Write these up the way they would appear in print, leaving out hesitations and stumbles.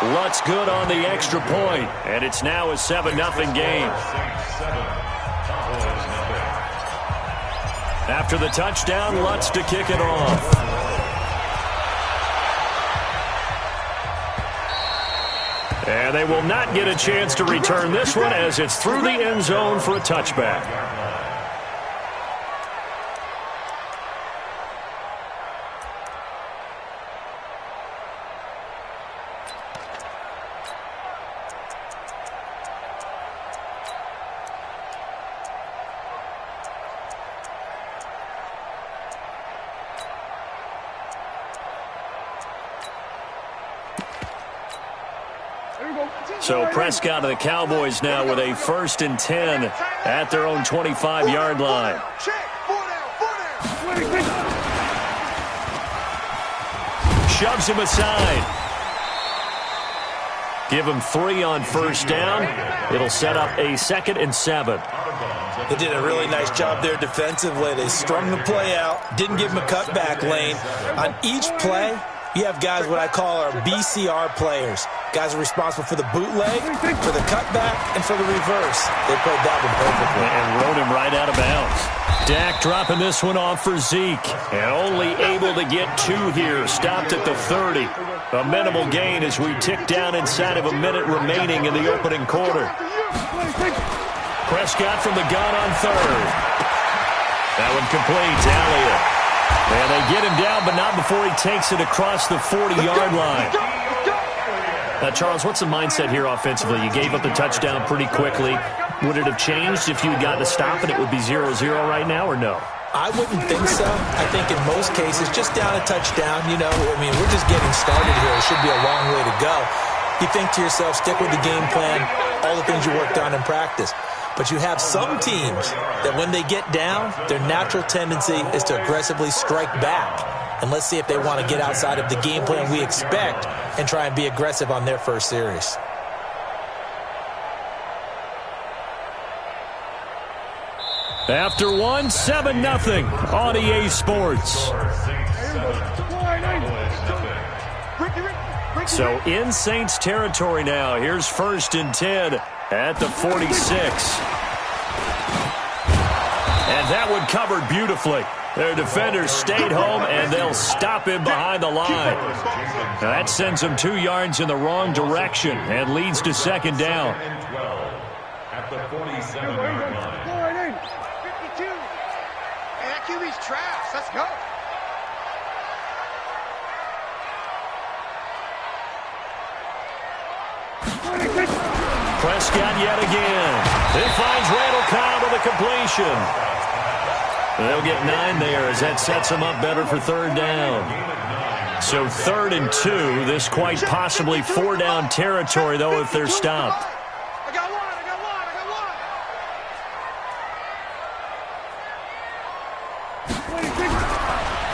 Lutz good on the extra point, and it's now a 7-0 game. After the touchdown, Lutz to kick it off. And they will not get a chance to return this one as it's through the end zone for a touchback. So Prescott and the Cowboys now with a 1st and 10 at their own 25-yard line. Shoves him aside. Give him 3 on 1st down. It'll set up a 2nd and 7. They did a really nice job there defensively. They strung the play out, didn't give him a cutback lane. On each play, you have guys what I call our BCR players. Guys are responsible for the bootleg, for the cutback, and for the reverse. They played that one perfectly. And rode him right out of bounds. Dak dropping this one off for Zeke. And only able to get 2 here. Stopped at the 30. A minimal gain as we tick down inside of a minute remaining in the opening quarter. Prescott from the gun on 3rd. That one complete. Elliott. And they get him down, but not before he takes it across the 40-yard line. Charles, what's the mindset here offensively? You gave up the touchdown pretty quickly. Would it have changed if you had gotten a stop and it would be 0-0 right now, or no? I wouldn't think so. I think in most cases, just down a touchdown, you know, I mean, we're just getting started here. It should be a long way to go. You think to yourself, stick with the game plan, all the things you worked on in practice. But you have some teams that when they get down, their natural tendency is to aggressively strike back. And let's see if they want to get outside of the game plan we expect and try and be aggressive on their first series. After one, 7-0 on EA Sports. So in Saints territory now. Here's 1st and 10 at the 46. And that one covered beautifully. Their defenders stayed home, and they'll stop him behind the line. Now that sends him 2 yards in the wrong direction and leads to 2nd down. At the 47-yard line. 52. Hey, that QB's trash. Let's go. Prescott yet again. He finds Randall Cobb with a completion. They'll get 9 there as that sets them up better for 3rd down. So 3rd and 2. This quite possibly 4-down territory, though, if they're stopped. I got one.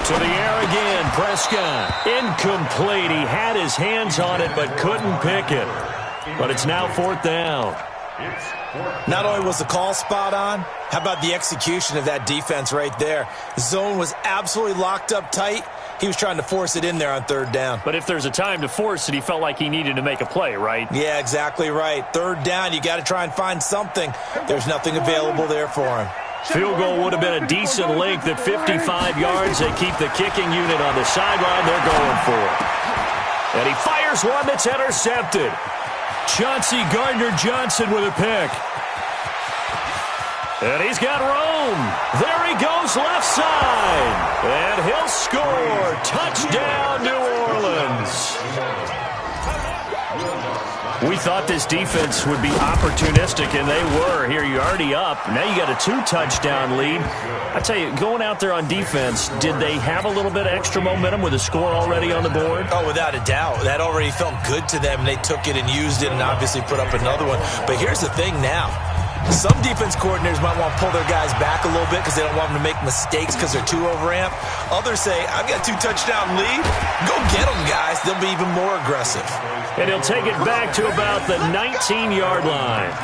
To the air again, Prescott. Incomplete. He had his hands on it but couldn't pick it. But it's now 4th down. Not only was the call spot on, how about the execution of that defense right there? The zone was absolutely locked up tight. He was trying to force it in there on 3rd down. But if there's a time to force it, he felt like he needed to make a play, right? Yeah, exactly right. 3rd down, you got to try and find something. There's nothing available there for him. Field goal would have been a decent length at 55 yards. They keep the kicking unit on the sideline. They're going for it. And he fires one that's intercepted. Chauncey Gardner-Johnson with a pick. And he's got room. There he goes left side. And he'll score. Touchdown, New Orleans. We thought this defense would be opportunistic, and they were. Here, you're already up. Now you got a 2-touchdown lead. I tell you, going out there on defense, did they have a little bit of extra momentum with a score already on the board? Oh, without a doubt. That already felt good to them. They took it and used it and obviously put up another one. But here's the thing now. Some defense coordinators might want to pull their guys back a little bit because they don't want them to make mistakes because they're too overamped. Others say, I've got a 2-touchdown lead. Go get them, guys. They'll be even more aggressive. And he'll take it back to about the 19-yard line.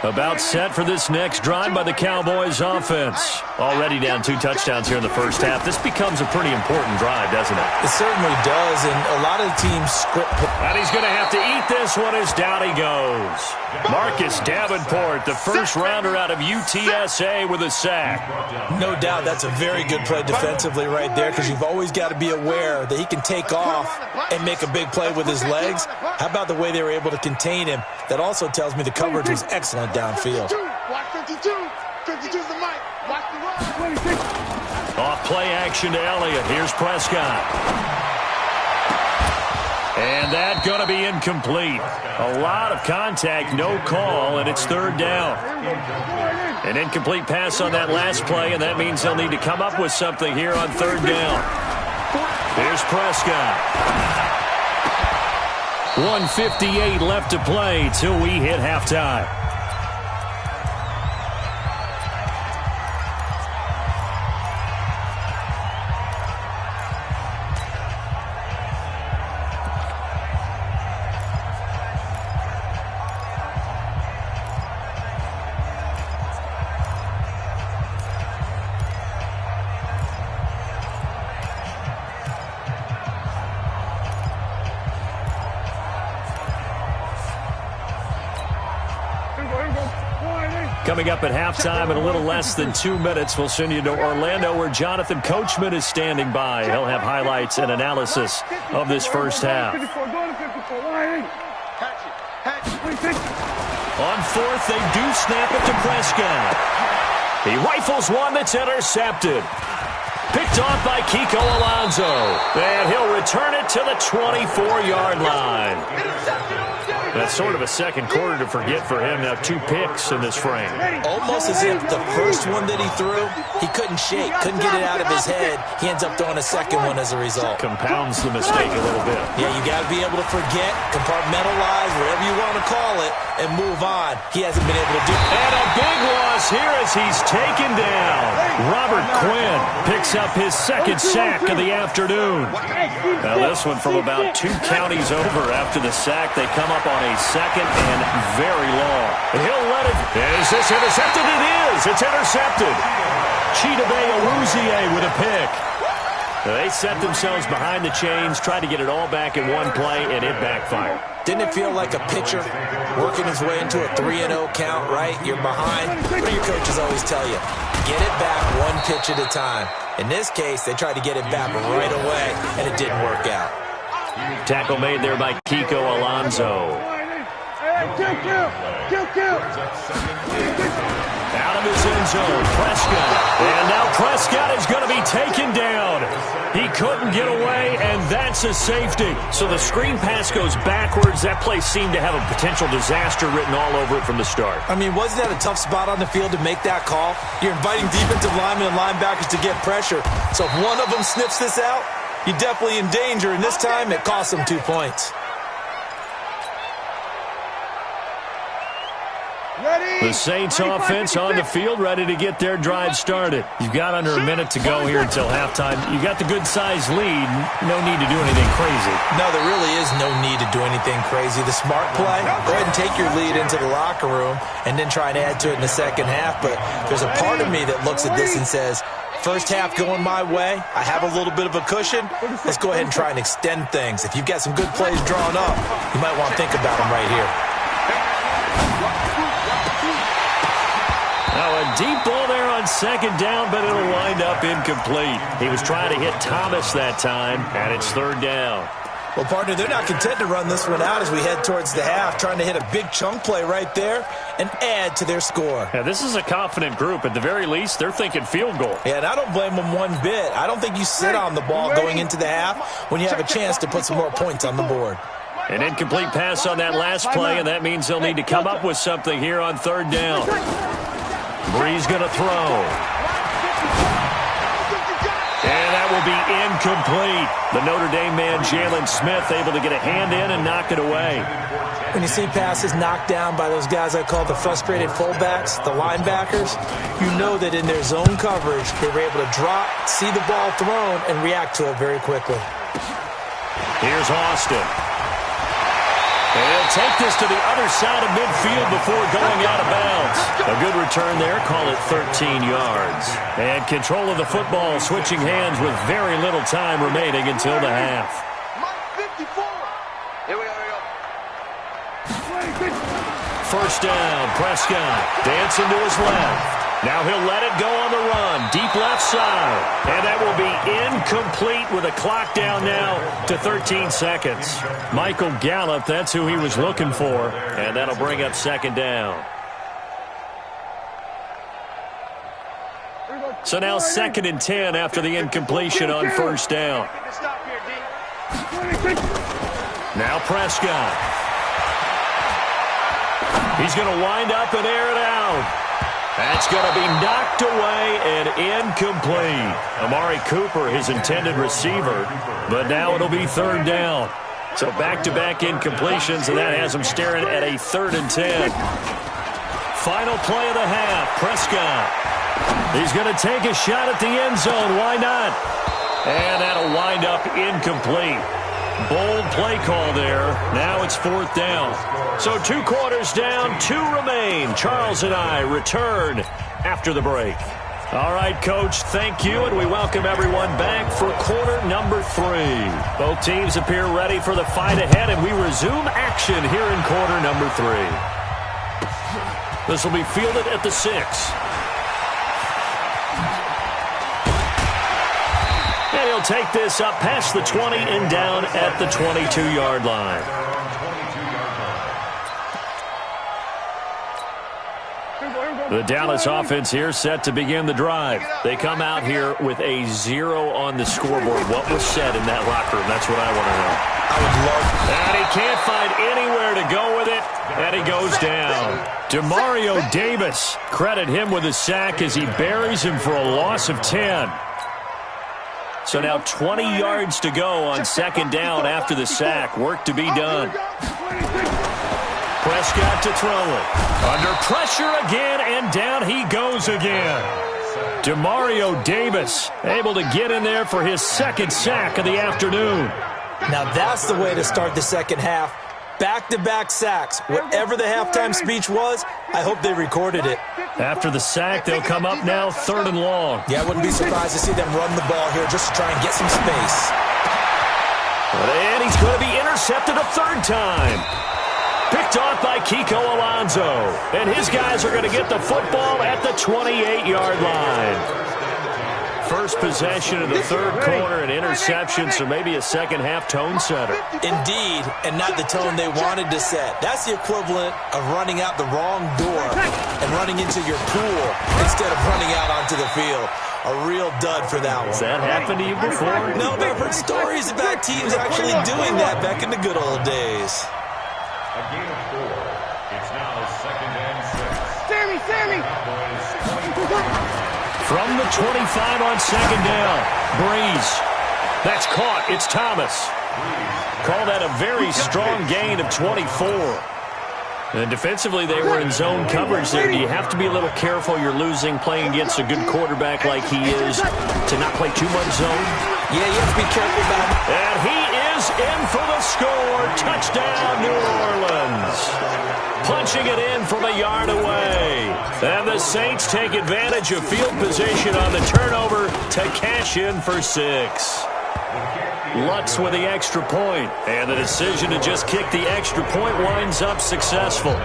About set for this next drive by the Cowboys offense. Already down 2 touchdowns here in the first half. This becomes a pretty important drive, doesn't it? It certainly does, and a lot of the teams script. And he's going to have to eat this one as down he goes. Marcus Davenport, the first rounder out of UTSA with a sack. No doubt that's a very good play defensively right there, because you've always got to be aware that he can take off and make a big play with his legs. How about the way they were able to contain him? That also tells me the coverage was excellent downfield. Watch 52. 52's the mic. Watch the run. Off play action to Elliott. Here's Prescott. And that's going to be incomplete. A lot of contact, no call, and it's third down. An incomplete pass on that last play, and that means they'll need to come up with something here on third down. Here's Prescott. 1:58 left to play till we hit halftime. Coming up at halftime in a little less than 2 minutes, we'll send you to Orlando where Jonathan Coachman is standing by. He'll have highlights and analysis of this first half. On fourth, they do snap it to Prescott. He rifles one that's intercepted. Picked off by Kiko Alonso. And he'll return it to the 24-yard line. That's sort of a second quarter to forget for him. Now 2 picks in this frame. Almost as if the first one that he threw, he couldn't shake, couldn't get it out of his head. He ends up throwing a second one as a result. Compounds the mistake a little bit. Yeah, you got to be able to forget, compartmentalize, whatever you want to call it, and move on. He hasn't been able to do it. And a big loss here as he's taken down. Robert Quinn picks up his second sack of the afternoon. Now this one from about 2 counties over after the sack. They come up on a second and very long. He'll let it. Is this intercepted? It is. It's intercepted. Chidobe Awuzie with a pick. They set themselves behind the chains, tried to get it all back in one play, and it backfired. Didn't it feel like a pitcher working his way into a 3-0 count, right? You're behind. What do your coaches always tell you? Get it back one pitch at a time. In this case, they tried to get it back right away, and it didn't work out. Tackle made there by Kiko Alonso. Out of his end zone, Prescott. And now Prescott is going to be taken down. He couldn't get away, and that's a safety. So the screen pass goes backwards. That play seemed to have a potential disaster written all over it from the start. I mean, wasn't that a tough spot on the field to make that call? You're inviting defensive linemen and linebackers to get pressure. So if one of them sniffs this out, you're definitely in danger, and this time it cost them 2 points. The Saints offense on the field, ready to get their drive started. You've got under a minute to go here until halftime. You've got the good-sized lead. No need to do anything crazy. No, there really is no need to do anything crazy. The smart play, go ahead and take your lead into the locker room and then try and add to it in the second half. But there's a part of me that looks at this and says, first half going my way, I have a little bit of a cushion. Let's go ahead and try and extend things. If you've got some good plays drawn up, you might want to think about them right here. Now a deep ball there on second down, but it'll wind up incomplete. He was trying to hit Thomas that time, and it's third down. Well, partner, they're not content to run this one out as we head towards the half, trying to hit a big chunk play right there and add to their score. Yeah, this is a confident group. At the very least, they're thinking field goal. Yeah, and I don't blame them one bit. I don't think you sit on the ball going into the half when you have a chance to put some more points on the board. An incomplete pass on that last play, and that means they'll need to come up with something here on third down. Bree's going to throw. And that will be incomplete. The Notre Dame man, Jalen Smith, able to get a hand in and knock it away. When you see passes knocked down by those guys I call the frustrated fullbacks, the linebackers, you know that in their zone coverage, they were able to drop, see the ball thrown, and react to it very quickly. Here's Austin. He'll take this to the other side of midfield before going out of bounds. A good return there. Call it 13 yards. And control of the football switching hands with very little time remaining until the half. Here we go. First down, Prescott dancing to his left. Now he'll let it go on the run, deep left side. And that will be incomplete with a clock down now to 13 seconds. Michael Gallup, that's who he was looking for. And that'll bring up second down. So now 2nd and 10 after the incompletion on first down. Now Prescott. He's going to wind up and air it out. That's going to be knocked away and incomplete. Amari Cooper, his intended receiver, but now it'll be 3rd down. So back-to-back incompletions, and that has him staring at a 3rd and 10. Final play of the half, Prescott. He's going to take a shot at the end zone. Why not? And that'll wind up incomplete. Bold play call there. Now it's 4th down. So 2 quarters down, 2 remain. Charles and I return after the break. All right, Coach, thank you, and we welcome everyone back for quarter number 3. Both teams appear ready for the fight ahead, and we resume action here in quarter number 3. This will be fielded at the 6. And he'll take this up past the 20 and down at the 22-yard line. The Dallas offense here set to begin the drive. They come out here with a 0 on the scoreboard. What was said in that locker room? That's what I want to know. I would love And he can't find anywhere to go with it, and he goes down. Demario Davis, credit him with a sack as he buries him for a loss of 10. So now 20 yards to go on 2nd down after the sack. Work to be done. Prescott to throw it. Under pressure again, and down he goes again. Demario Davis able to get in there for his 2nd sack of the afternoon. Now that's the way to start the second half. Back-to-back sacks. Whatever the halftime speech was, I hope they recorded it. After the sack, they'll come up now 3rd and long. Yeah, I wouldn't be surprised to see them run the ball here just to try and get some space. And he's going to be intercepted a 3rd time. Picked off by Kiko Alonso. And his guys are going to get the football at the 28-yard line. First possession of the 3rd quarter, an interception, so maybe a second-half tone setter. Indeed, and not the tone they wanted to set. That's the equivalent of running out the wrong door and running into your pool instead of running out onto the field. A real dud for that one. Has that happened to you before? No, but I've heard stories about teams actually doing that back in the good old days. A gain of 4. It's now 2nd and 6. Sammy! From the 25 on 2nd down. Breeze. That's caught. It's Thomas. Call that a very strong gain of 24. And defensively, they were in zone coverage there. Do you have to be a little careful you're losing playing against a good quarterback like he is to not play too much zone? Yeah, you have to be careful about it. And he is in for the score. Touchdown, New Orleans. Punching it in from a yard away. And the Saints take advantage of field position on the turnover to cash in for 6. Lutz with the extra point, and the decision to just kick the extra point winds up successful.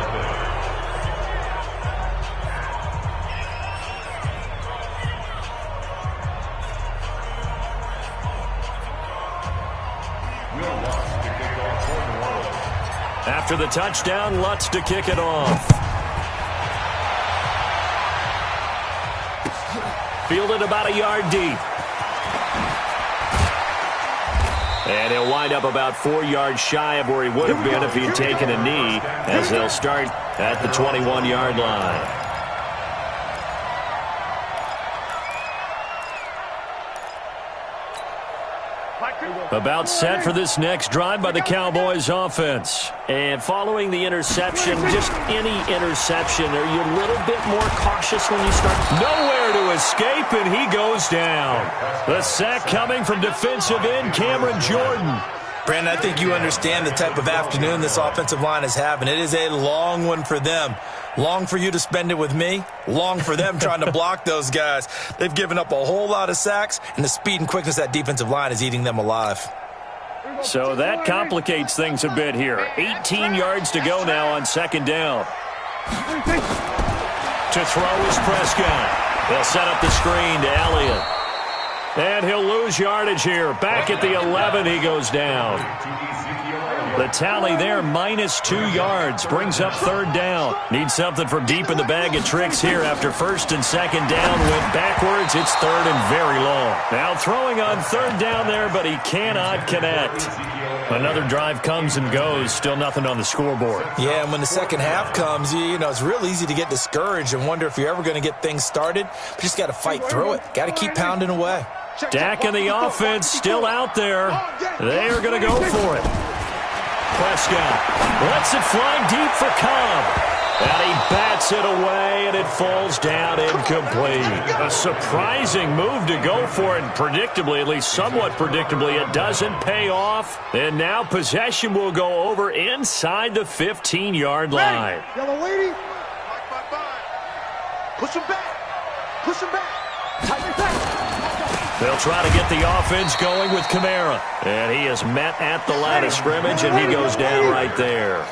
After the touchdown, Lutz to kick it off. Fielded about a yard deep. And he'll wind up about 4 yards shy of where he would have been if he had taken a knee, as they'll start at the 21-yard line. About set for this next drive by the Cowboys offense. And following the interception, just any interception, are you a little bit more cautious when you start? Nowhere to escape, and he goes down. The sack coming from defensive end Cameron Jordan. Brandon, I think you understand the type of afternoon this offensive line is having. It is a long one for them. Long for you to spend it with me. Long for them trying to block those guys. They've given up a whole lot of sacks, and the speed and quickness of that defensive line is eating them alive. So that complicates things a bit here. 18 yards to go now on second down. To throw is Prescott. They'll set up the screen to Elliott. And he'll lose yardage here. Back at the 11, he goes down. The tally there, -2 yards. Brings up third down. Needs something from deep in the bag of tricks here after first and second down. Went backwards. It's third and very long. Now throwing on third down there, but he cannot connect. Another drive comes and goes. Still nothing on the scoreboard. Yeah, and when the second half comes, you know, it's real easy to get discouraged and wonder if you're ever going to get things started. But you just got to fight through it. Got to keep pounding away. Dak and the offense still out there. They are going to go for it. Prescott lets it fly deep for Cobb. And he bats it away, and it falls down incomplete. A surprising move to go for it, and predictably, at least somewhat predictably, it doesn't pay off. And now possession will go over inside the 15-yard line. Hey, yellow lady. Push him back. Push him back. Tighten back. They'll try to get the offense going with Kamara. And he is met at the line of scrimmage, and he goes down right there.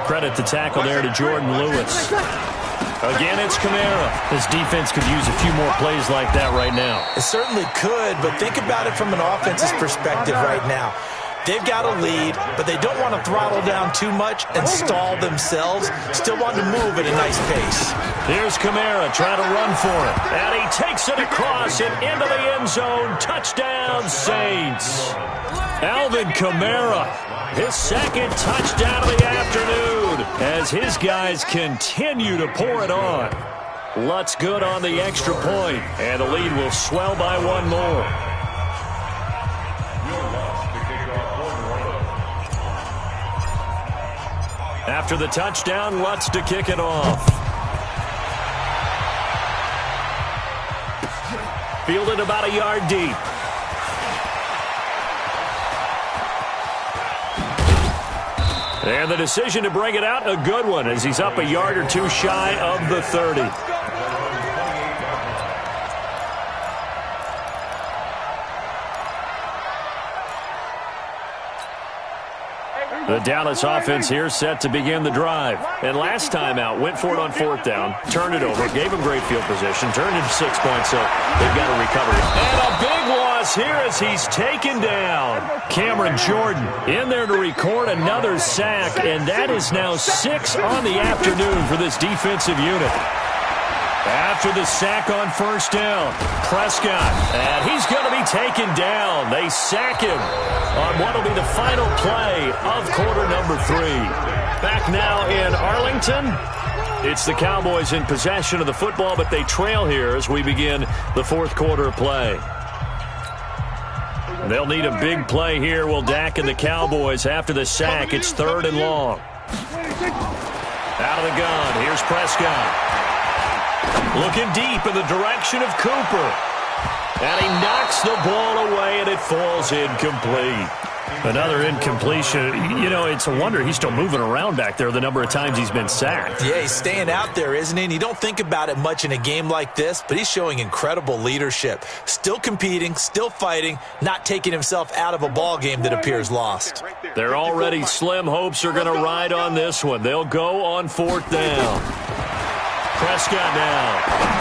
Credit the tackle there to Jordan Lewis. Again, it's Kamara. This defense could use a few more plays like that right now. It certainly could, but think about it from an offense's perspective right now. They've got a lead, but they don't want to throttle down too much and stall themselves. Still want to move at a nice pace. Here's Kamara trying to run for it. And he takes it across and into the end zone. Touchdown, Saints. Alvin Kamara, his second touchdown of the afternoon as his guys continue to pour it on. Lutz good on the extra point, and the lead will swell by one more. After the touchdown, Lutz to kick it off. Fielded about a yard deep. And the decision to bring it out, a good one, as he's up a yard or two shy of the 30. The Dallas offense here set to begin the drive. And last time out, went for it on fourth down, turned it over, gave him great field position, turned it 6 points, so they've got to recover it. And a big loss here as he's taken down. Cameron Jordan in there to record another sack, and that is now 6 on the afternoon for this defensive unit. After the sack on first down, Prescott, and he's going to be taken down. They sack him on what will be the final play of quarter number 3. Back now in Arlington. It's the Cowboys in possession of the football, but they trail here as we begin the fourth quarter play. They'll need a big play here, will Dak and the Cowboys after the sack. It's third and long. Out of the gun, here's Prescott. Looking deep in the direction of Cooper. And he knocks the ball away, and it falls incomplete. Another incompletion. You know, it's a wonder he's still moving around back there the number of times he's been sacked. Yeah, he's staying out there, isn't he? And you don't think about it much in a game like this, but he's showing incredible leadership. Still competing, still fighting, not taking himself out of a ball game that appears lost. Their already slim hopes are going to ride on this one. They'll go on fourth down. Prescott now.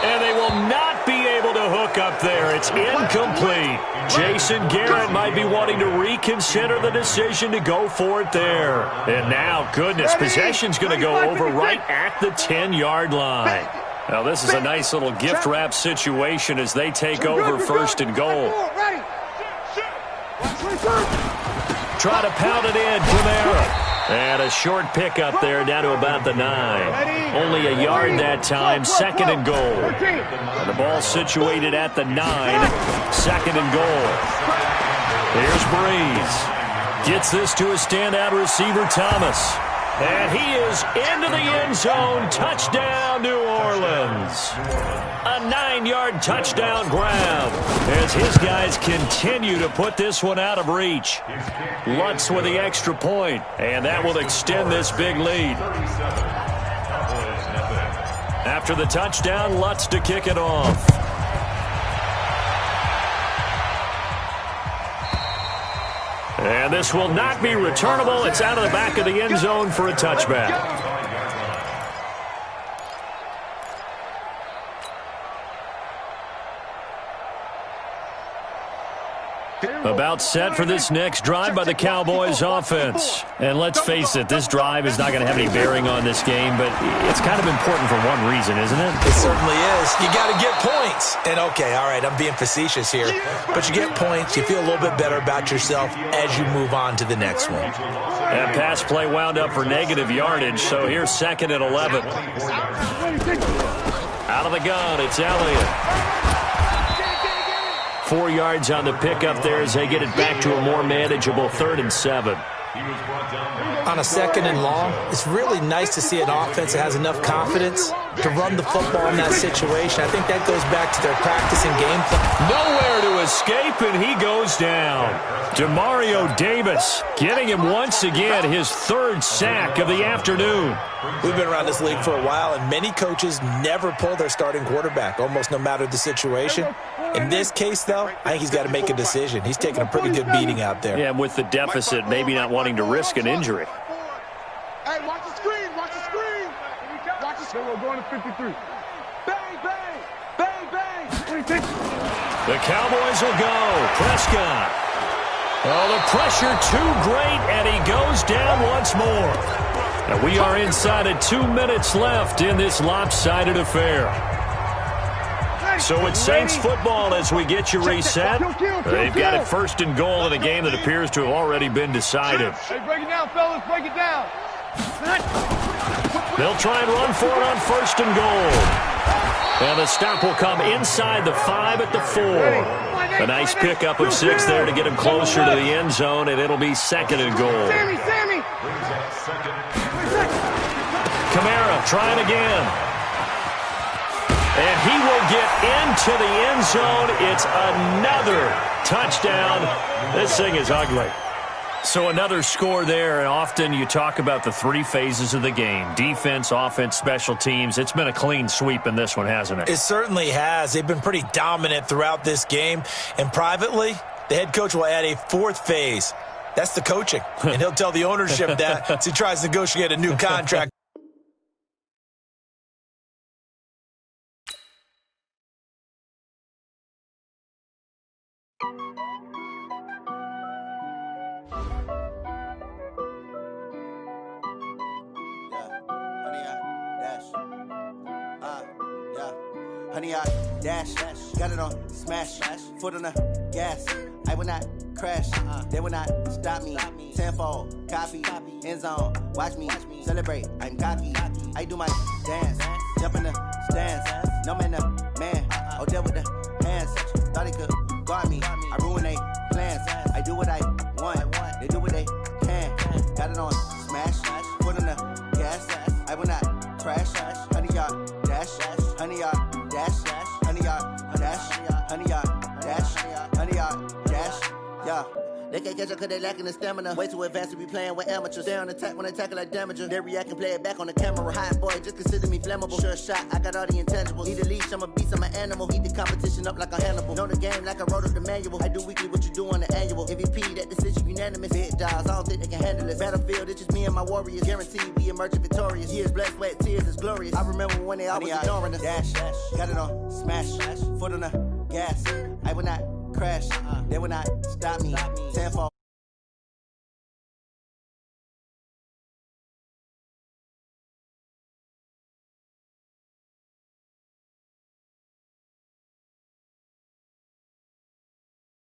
And they will not be able to hook up there. It's incomplete. Jason Garrett might be wanting to reconsider the decision to go for it there. And now, goodness, possession's going to go over right at the 10-yard line. Now, this is a nice little gift wrap situation as they take over first and goal. Try to pound it in, Kamara. And a short pickup there down to about the 9. Only a yard that time, second and goal. And the ball situated at the 9, second and goal. Here's Breeze. Gets this to a standout receiver, Thomas. And he is into the end zone. Touchdown, New Orleans. A 9-yard touchdown grab. as his guys continue to put this one out of reach. Lutz with the extra point, and that will extend this big lead. After the touchdown, Lutz to kick it off. And this will not be returnable. It's out of the back of the end zone for a touchback. About set for this next drive by the Cowboys offense. And let's face it, this drive is not going to have any bearing on this game, but it's kind of important for one reason, isn't it? It certainly is. You got to get points. And okay, all right, I'm being facetious here, but you get points, you feel a little bit better about yourself as you move on to the next one. That pass play wound up for negative yardage, so here's 2nd and 11. Out of the gun, it's Elliott. 4 yards on the pickup there as they get it back to a more manageable 3rd and 7. On a 2nd and long, it's really nice to see an offense that has enough confidence to run the football in that situation. I think that goes back to their practice and game plan. Nowhere to escape, and he goes down. Demario Davis getting him once again his 3rd sack of the afternoon. We've been around this league for a while, and many coaches never pull their starting quarterback, almost no matter the situation. In this case, though, I think he's got to make a decision. He's taking a pretty good beating out there. Yeah, and with the deficit, maybe not wanting to risk an injury. Hey, watch the screen, watch the screen. Watch the screen. We're going to 53. Bang, bang, bang, bang. The Cowboys will go. Prescott. Oh, the pressure too great, and he goes down once more. And we are inside of 2 minutes left in this lopsided affair. So it's Saints football as we get you reset. They've got it 1st and goal in a game that appears to have already been decided. Hey, break it down, fellas, break it down. They'll try and run for it on 1st and goal. And the stop will come inside the 5 at the 4. A nice pickup of 6 there to get him closer to the end zone, and it'll be 2nd and goal. Sammy. Kamara trying again. And he will get into the end zone. It's another touchdown. This thing is ugly. So another score there, and often you talk about the 3 phases of the game. Defense, offense, special teams. It's been a clean sweep in this one, hasn't it? It certainly has. They've been pretty dominant throughout this game. And privately, the head coach will add a 4th phase. That's the coaching. And he'll tell the ownership that as he tries to negotiate a new contract. Honey, I dash, got it on smash, foot on the gas. I will not crash, they will not stop me. Tenfold, copy, end zone, watch me celebrate. I'm cocky, I do my dance, jump in the stands. No man, the man, oh, there with the hands. Thought he could guard me, I ruin they plans. I do what I want, they do what they can. Got it on smash, foot on the gas. I will not crash, honey, y'all dash, honey, y'all. Honey, yeah. They can't catch up cause they lacking the stamina. Way too advanced to be playing with amateurs. They on attack when they tackle like damager. They react and play it back on the camera. Hot boy, just consider me flammable. Sure shot, I got all the intangibles. Need a leash, I'm a beast, I'm an animal. Heat the competition up like a Hannibal. Know the game like I wrote up the manual. I do weekly what you do on the annual. MVP, that decision unanimous. Big dogs, I don't think they can handle this. Battlefield, it's just me and my warriors. Guaranteed we emerge victorious. Years, blood, sweat, tears, it's glorious. I remember when they always ignoring us. Dash, got it on smash, foot on the gas. I will not crash, they will not stop me. Tenfold.